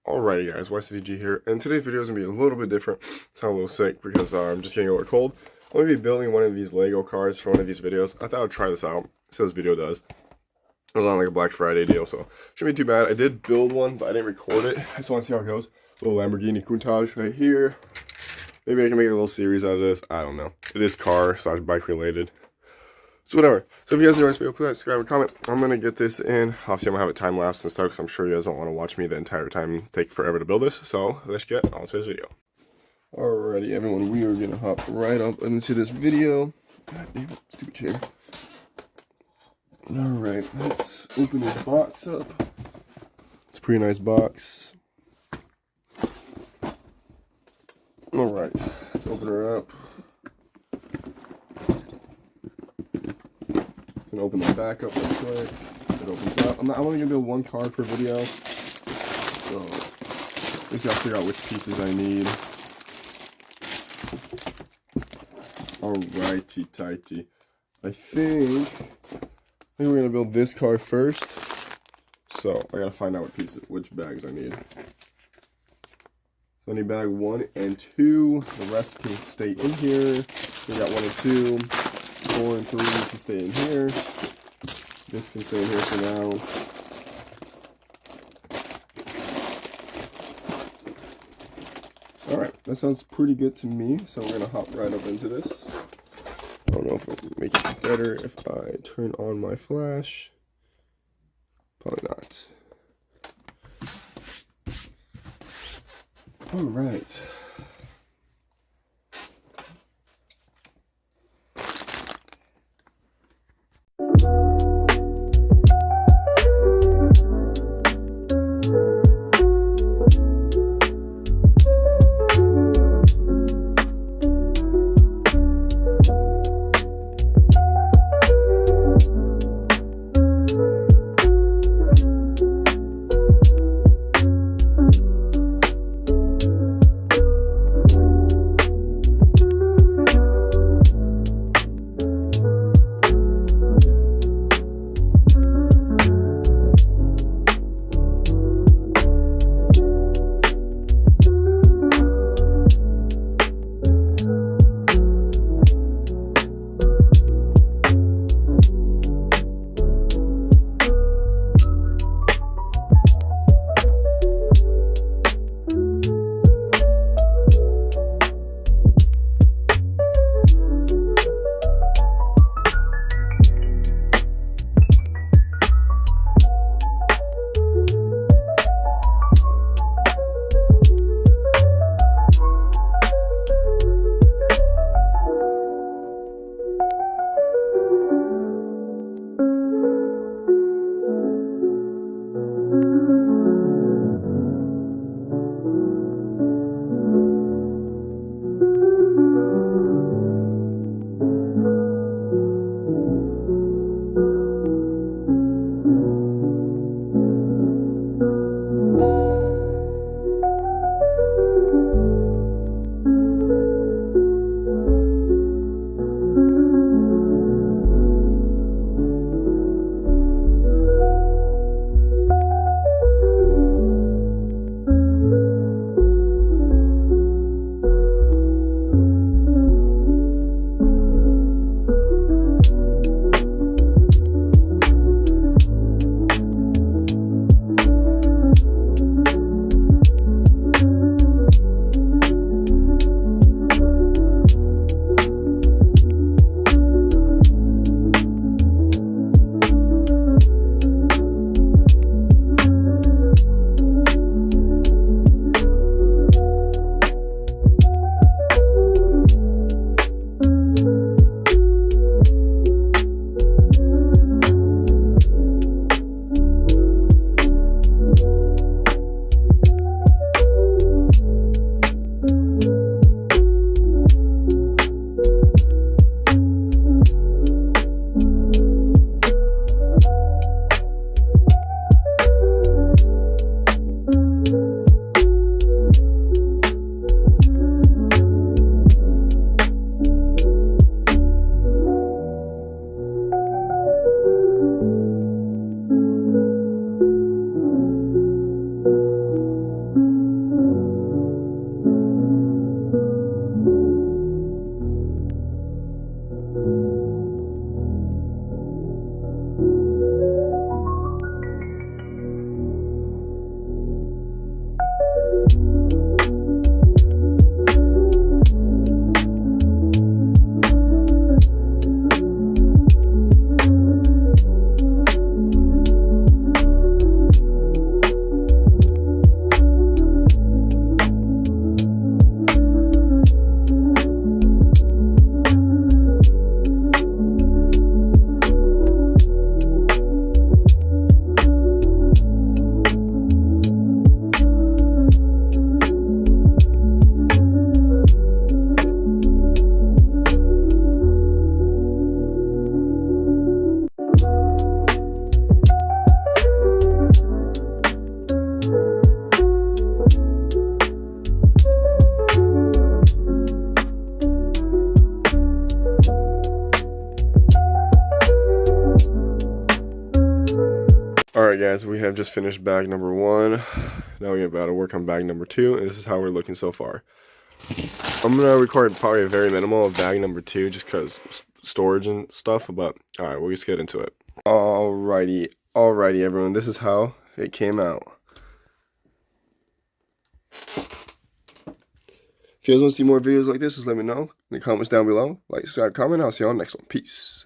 Alrighty guys, YCDG here, and today's video is going to be a little bit different. Sound a little sick because I'm just getting a little cold. I'm going to be building one of these Lego cars for one of these videos. I thought I'd try this out, see how this video does. It was on like a Black Friday deal, so shouldn't be too bad. I did build one, but I didn't record it. I just want to see how it goes. Little Lamborghini Countach right here. Maybe I can make a little series out of this. I don't know. It is car/bike related. So whatever. So if you guys enjoy this video, please subscribe and comment. I'm going to get this in. Obviously, I'm going to have it time-lapse and stuff because I'm sure you guys don't want to watch me the entire time. Take forever to build this. So let's get on to this video. Alrighty, everyone. We are going to hop right up into this video. God damn it. Stupid chair. Alright, let's open this box up. It's a pretty nice box. Alright, let's open her up. Gonna open the back up real quick. It opens up. I'm only gonna build one car per video, so just gotta figure out which pieces I need. Alrighty, tighty. I think we're gonna build this car first. So I gotta find out which bags I need. So I need bag 1 and 2. The rest can stay in here. We got 1 and 2. 4 and 3 can stay in here. This can stay in here for now. Alright, that sounds pretty good to me. So we're going to hop right up into this. I don't know if I can make it better if I turn on my flash. Probably not. Alright. Alright guys, we have just finished bag number 1. Now we about to work on bag number 2, and this is how we're looking so far. I'm going to record probably a very minimal of bag number 2 just because storage and stuff, but alright, we'll just get into it. Alrighty everyone, this is how it came out. If you guys want to see more videos like this, just let me know in the comments down below. Like, subscribe, comment. I'll see you on the next one. Peace.